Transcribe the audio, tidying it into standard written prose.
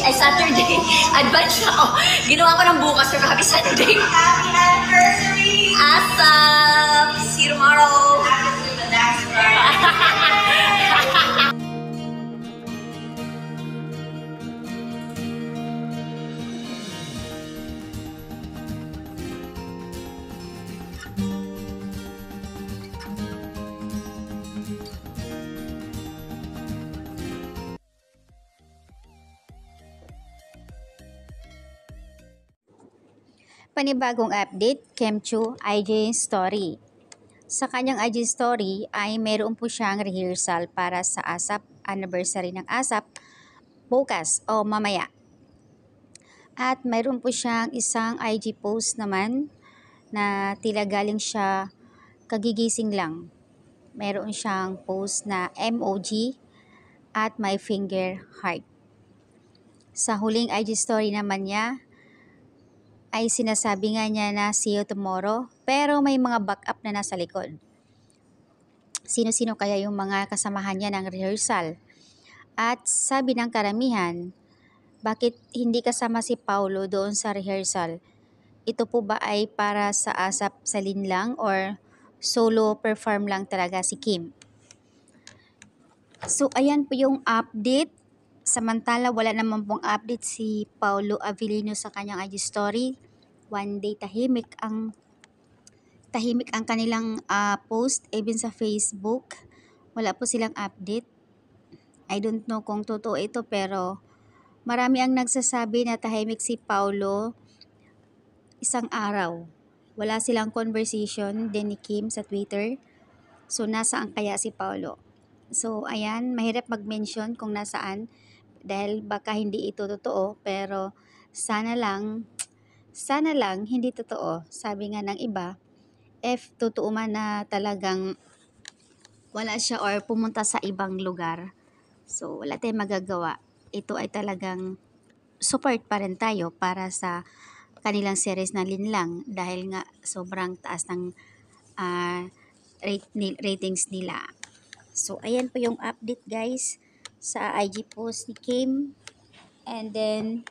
ay Saturday. Advance na ako. Ginawa ko ng bukas for happy Sunday. Happy anniversary! Awesome! See you tomorrow! Happy to the next one. Panibagong update, Kemchu IG story. Sa kanyang IG story ay mayroon po siyang rehearsal para sa ASAP, anniversary ng ASAP, bukas o mamaya. At mayroon po siyang isang IG post naman na tila galing siya kagigising lang. Mayroon siyang post na emoji at my finger heart. Sa huling IG story naman niya, ay sinasabi nga niya na see you tomorrow, pero may mga backup na nasa likod. Sino-sino kaya yung mga kasamahan niya ng rehearsal? At sabi ng karamihan, bakit hindi kasama si Paulo doon sa rehearsal? Ito po ba ay para sa ASAP Salin lang or solo perform lang talaga si Kim? So ayan po yung update. Samantala wala naman pong update si Paulo Avellino sa kanyang IG story. One day tahimik ang kanilang post, even sa Facebook. Wala po silang update. I don't know kung totoo ito, pero marami ang nagsasabi na tahimik si Paulo isang araw. Wala silang conversation din ni Kim sa Twitter. So nasaan kaya si Paulo? So ayan, mahirap mag-mention kung nasaan dahil baka hindi ito totoo, pero sana lang hindi totoo. Sabi nga ng iba, if totoo man na talagang wala siya or pumunta sa ibang lugar, so wala tayong magagawa. Ito ay talagang support pa rin tayo para sa kanilang series na Linlang dahil nga sobrang taas ng ratings nila. So ayan po yung update guys sa IG post ni Kim. And then